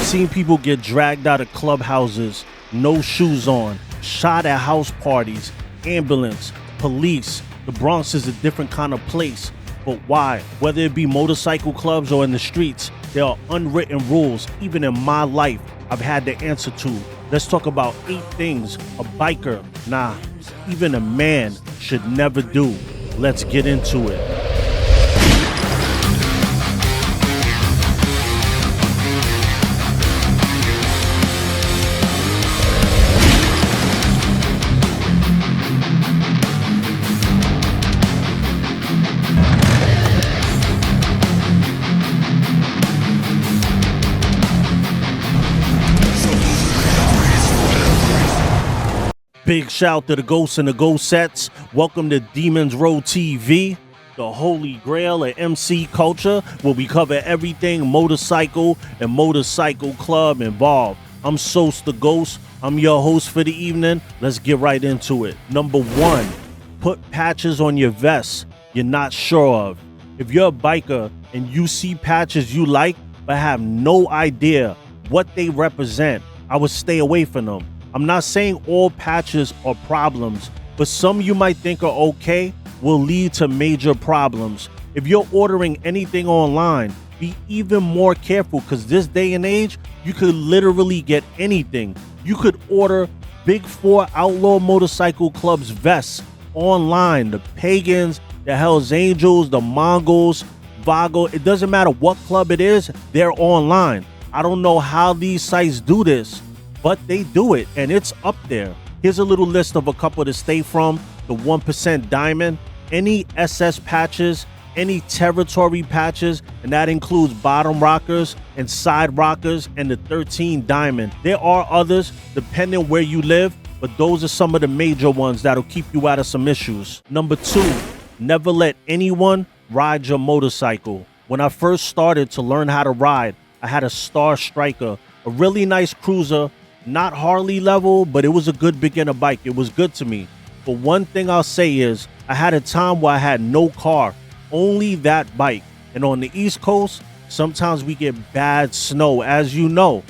seen people get dragged out of clubhouses, no shoes on, shot at house parties, ambulance, police. The Bronx is a different kind of place. But why? Whether it be motorcycle clubs or in the streets, there are unwritten rules, even in my life, I've had to answer to. Let's talk about 8 things a biker, even a man, should never do. Let's get into it. Big shout to the ghosts and the ghost sets. Welcome to Demons Row TV, the holy grail of MC culture, where we cover everything motorcycle and motorcycle club involved. I'm Sos the Ghost. I'm your host for the evening. Let's get right into it. Number 1, put patches on your vest you're not sure of. If you're a biker and you see patches you like but have no idea what they represent, I would stay away from them. I'm not saying all patches are problems, but some you might think are okay will lead to major problems. If you're ordering anything online, be even more careful, because this day and age, you could literally get anything. You could order Big 4 Outlaw Motorcycle Club's vests online. The Pagans, the Hells Angels, the Mongols, Vago, it doesn't matter what club it is, they're online. I don't know how these sites do this, but they do it, and it's up there. Here's a little list of a couple to stay from. The 1% Diamond, any SS patches, any territory patches, and that includes bottom rockers and side rockers, and the 13 Diamond. There are others depending where you live, but those are some of the major ones that'll keep you out of some issues. Number 2, never let anyone ride your motorcycle. When I first started to learn how to ride, I had a Star Striker, a really nice cruiser. Not Harley level, but it was a good beginner bike. It was good to me. But one thing I'll say is I had a time where I had no car, only that bike. And on the East Coast, sometimes we get bad snow. As you know,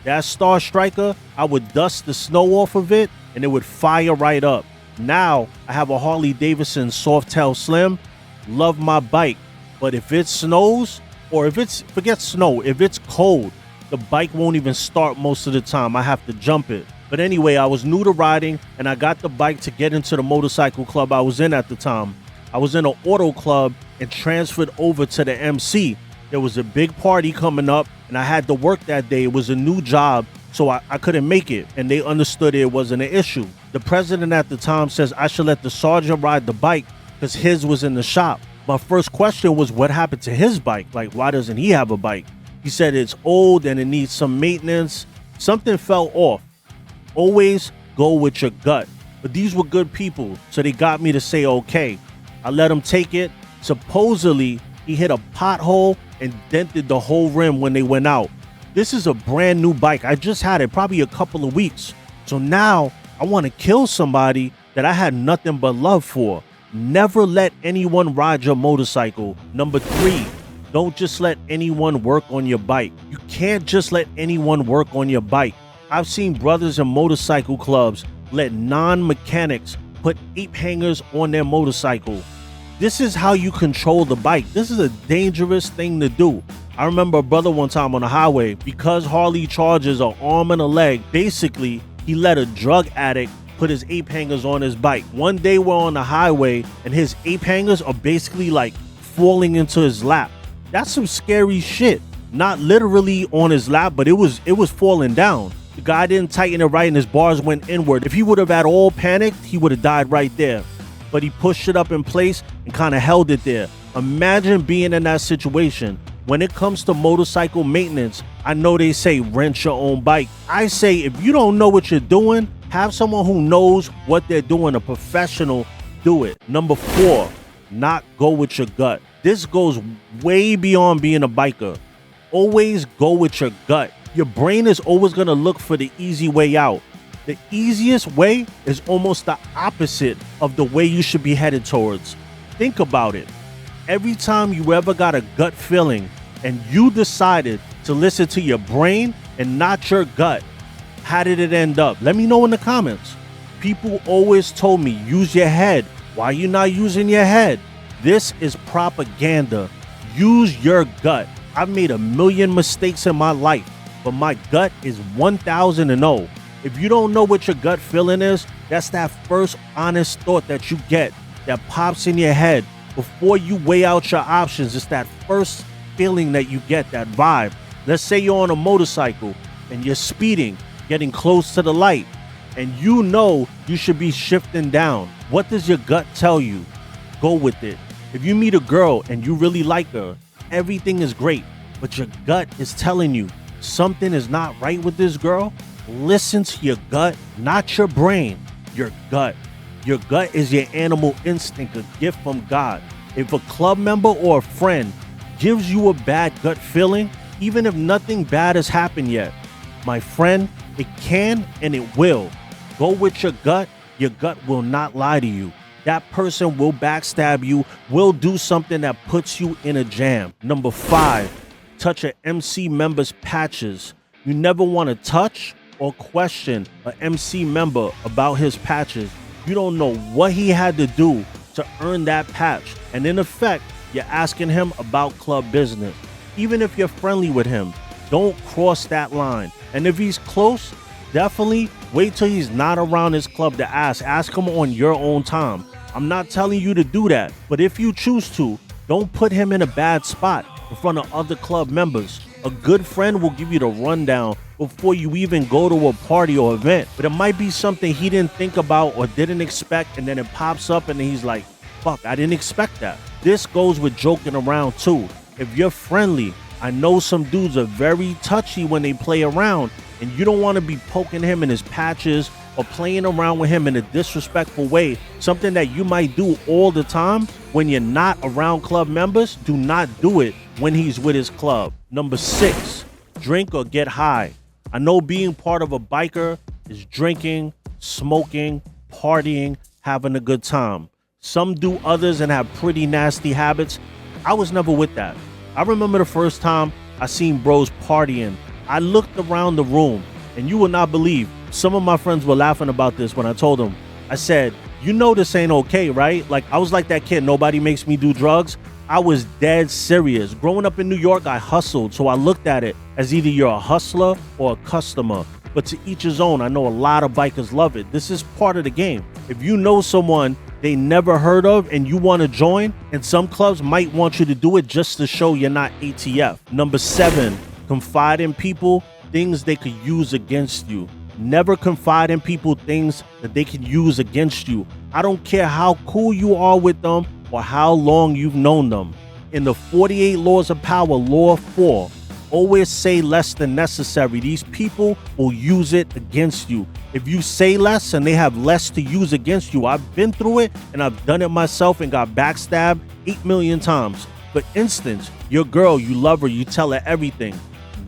that Star Striker, I would dust the snow off of it and it would fire right up. Now I have a Harley Davidson Softail Slim. Love my bike. But if it snows, or forget snow, if it's cold, the bike won't even start most of the time. I have to jump it. But anyway, I was new to riding, and I got the bike to get into the motorcycle club I was in at the time. I was in an auto club and transferred over to the MC. There was a big party coming up, and I had to work that day. It was a new job, so I couldn't make it, and they understood it wasn't an issue. The president at the time says I should let the sergeant ride the bike because his was in the shop. My first question was, what happened to his bike? Like, why doesn't he have a bike? He said it's old and it needs some maintenance. Something fell off. Always go with your gut. But these were good people, so they got me to say okay. I let him take it. Supposedly, he hit a pothole and dented the whole rim when they went out. This is a brand new bike. I just had it probably a couple of weeks. So now I want to kill somebody that I had nothing but love for. Never let anyone ride your motorcycle. Number 3. Don't just let anyone work on your bike. You can't just let anyone work on your bike. I've seen brothers in motorcycle clubs let non-mechanics put ape hangers on their motorcycle. This is how you control the bike. This is a dangerous thing to do. I remember a brother one time on the highway, because Harley charges an arm and a leg, basically he let a drug addict put his ape hangers on his bike. One day we're on the highway and his ape hangers are basically like falling into his lap. That's some scary shit. Not literally on his lap, but it was falling down. The guy didn't tighten it right and his bars went inward. If he would have at all panicked, he would have died right there. But he pushed it up in place and kind of held it there. Imagine being in that situation. When it comes to motorcycle maintenance, I know they say rent your own bike. I say if you don't know what you're doing, have someone who knows what they're doing, a professional, do it. Number 4, not go with your gut. This goes way beyond being a biker. Always go with your gut. Your brain is always going to look for the easy way out. The easiest way is almost the opposite of the way you should be headed towards. Think about it. Every time you ever got a gut feeling and you decided to listen to your brain and not your gut. How did it end up? Let me know in the comments. People always told me, use your head. Why you not using your head? This is propaganda. Use your gut. I've made a million mistakes in my life, but my gut is 1000-0. If you don't know what your gut feeling is, that's that first honest thought that you get that pops in your head before you weigh out your options. It's that first feeling that you get, that vibe. Let's say you're on a motorcycle and you're speeding, getting close to the light, and you know you should be shifting down. What does your gut tell you? Go with it. If you meet a girl and you really like her, everything is great, but your gut is telling you something is not right with this girl, listen to your gut, not your brain. Your gut. Your gut is your animal instinct, a gift from God. If a club member or a friend gives you a bad gut feeling, even if nothing bad has happened yet, my friend, it can and it will. Go with your gut. Your gut will not lie to you. That person will backstab you, will do something that puts you in a jam. Number 5, touch an MC member's patches. You never want to touch or question an MC member about his patches. You don't know what he had to do to earn that patch. And in effect, you're asking him about club business. Even if you're friendly with him, don't cross that line. And if he's close, definitely wait till he's not around his club to ask. Ask him on your own time. I'm not telling you to do that, but if you choose to, don't put him in a bad spot in front of other club members. A good friend will give you the rundown before you even go to a party or event, but it might be something he didn't think about or didn't expect, and then it pops up and he's like, fuck, I didn't expect that. This goes with joking around too. If you're friendly, I know some dudes are very touchy when they play around, and you don't want to be poking him in his patches or playing around with him in a disrespectful way, something that you might do all the time when you're not around club members. Do not do it when he's with his club. Number 6, drink or get high. I know being part of a biker is drinking, smoking, partying, having a good time. Some do others and have pretty nasty habits. I was never with that. I remember the first time I seen bros partying. I looked around the room, and you will not believe, some of my friends were laughing about this when I told them. I said, you know this ain't okay, right? Like, I was like that kid, nobody makes me do drugs. I was dead serious. Growing up in New York, I hustled, so I looked at it as either you're a hustler or a customer. But to each his own. I know a lot of bikers love it. This is part of the game. If you know someone they never heard of and you want to join, and some clubs might want you to do it just to show you're not ATF. Number 7, confide in people things they could use against you. Never confide in people things that they can use against you. I don't care how cool you are with them or how long you've known them. In the 48 laws of power, law 4, always say less than necessary. These people will use it against you. If you say less and they have less to use against you, I've been through it and I've done it myself and got backstabbed 8 million times. For instance, your girl, you love her, you tell her everything.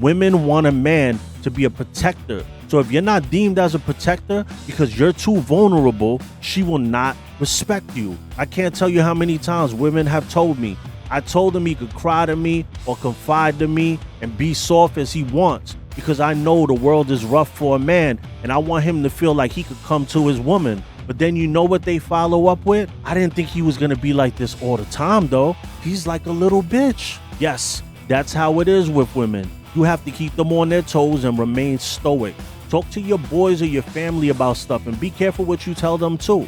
Women want a man to be a protector. So if you're not deemed as a protector because you're too vulnerable, she will not respect you. I can't tell you how many times women have told me, I told him he could cry to me or confide to me and be soft as he wants because I know the world is rough for a man and I want him to feel like he could come to his woman. But then you know what they follow up with? I didn't think he was going to be like this all the time though. He's like a little bitch. Yes, that's how it is with women. You have to keep them on their toes and remain stoic. Talk to your boys or your family about stuff and be careful what you tell them too.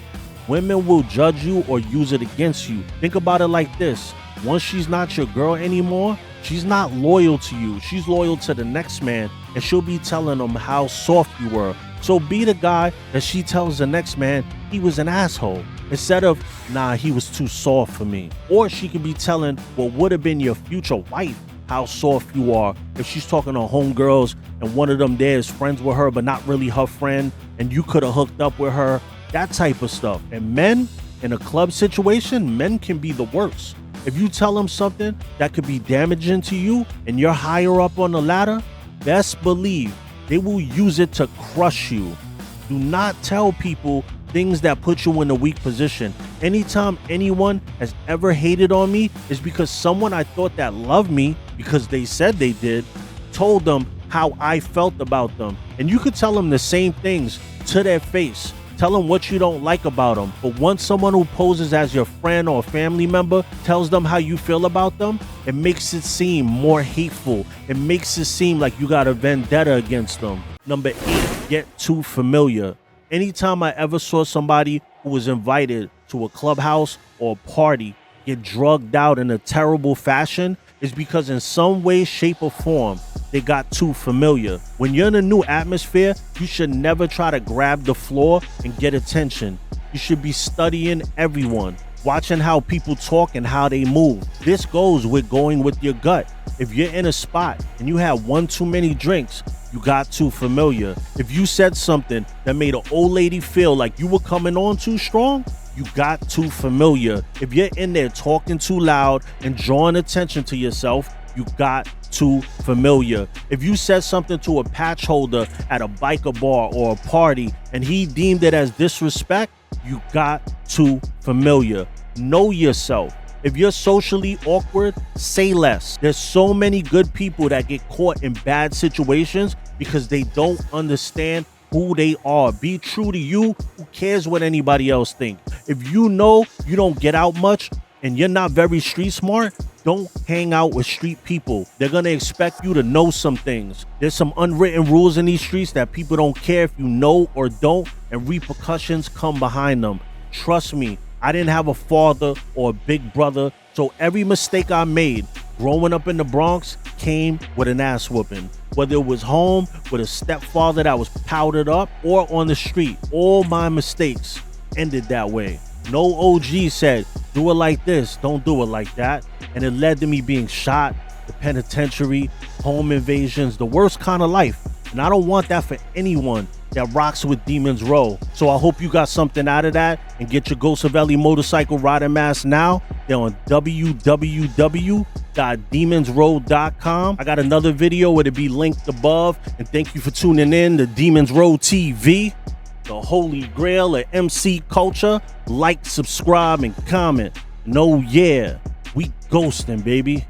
Women will judge you or use it against you. Think about it like this. Once she's not your girl anymore, she's not loyal to you. She's loyal to the next man, and she'll be telling them how soft you were. So be the guy that she tells the next man he was an asshole, instead of, nah, he was too soft for me. Or she could be telling what would have been your future wife how soft you are if she's talking to homegirls and one of them there is friends with her but not really her friend and you could have hooked up with her. That type of stuff. And men, in a club situation, men can be the worst. If you tell them something that could be damaging to you and you're higher up on the ladder, best believe they will use it to crush you. Do not tell people things that put you in a weak position. Anytime anyone has ever hated on me is because someone I thought that loved me, because they said they did, told them how I felt about them. And you could tell them the same things to their face. Tell them what you don't like about them. But once someone who poses as your friend or family member tells them how you feel about them, it makes it seem more hateful. It makes it seem like you got a vendetta against them. Number 8, get too familiar. Anytime I ever saw somebody who was invited to a clubhouse or a party get drugged out in a terrible fashion, is because in some way, shape, or form, they got too familiar. When you're in a new atmosphere, you should never try to grab the floor and get attention. You should be studying everyone, watching how people talk and how they move. This goes with going with your gut. If you're in a spot and you have one too many drinks, you got too familiar. If you said something that made an old lady feel like you were coming on too strong, you got too familiar. If you're in there talking too loud and drawing attention to yourself, you got too familiar. If you said something to a patch holder at a biker bar or a party and he deemed it as disrespect, you got too familiar. Know yourself. If you're socially awkward, say less. There's so many good people that get caught in bad situations because they don't understand who they are. Be true to you. Who cares what anybody else thinks? If you know you don't get out much and you're not very street smart, don't hang out with street people. They're gonna expect you to know some things. There's some unwritten rules in these streets that people don't care if you know or don't, and repercussions come behind them. Trust me, I didn't have a father or a big brother, so every mistake I made growing up in the Bronx came with an ass whooping. Whether it was home with a stepfather that was powdered up or on the street, all my mistakes ended that way. No OG said, do it like this, don't do it like that. And it led to me being shot, the penitentiary, home invasions, the worst kind of life. And I don't want that for anyone that rocks with Demons Row. So I hope you got something out of that, and get your Ghost of Ellie motorcycle riding mask now. They're on www.demonsrow.com. I got another video, it'll be linked above. And thank you for tuning in to Demons Row TV, the holy grail of MC culture. Like, subscribe, and comment. And oh yeah, we ghosting, baby.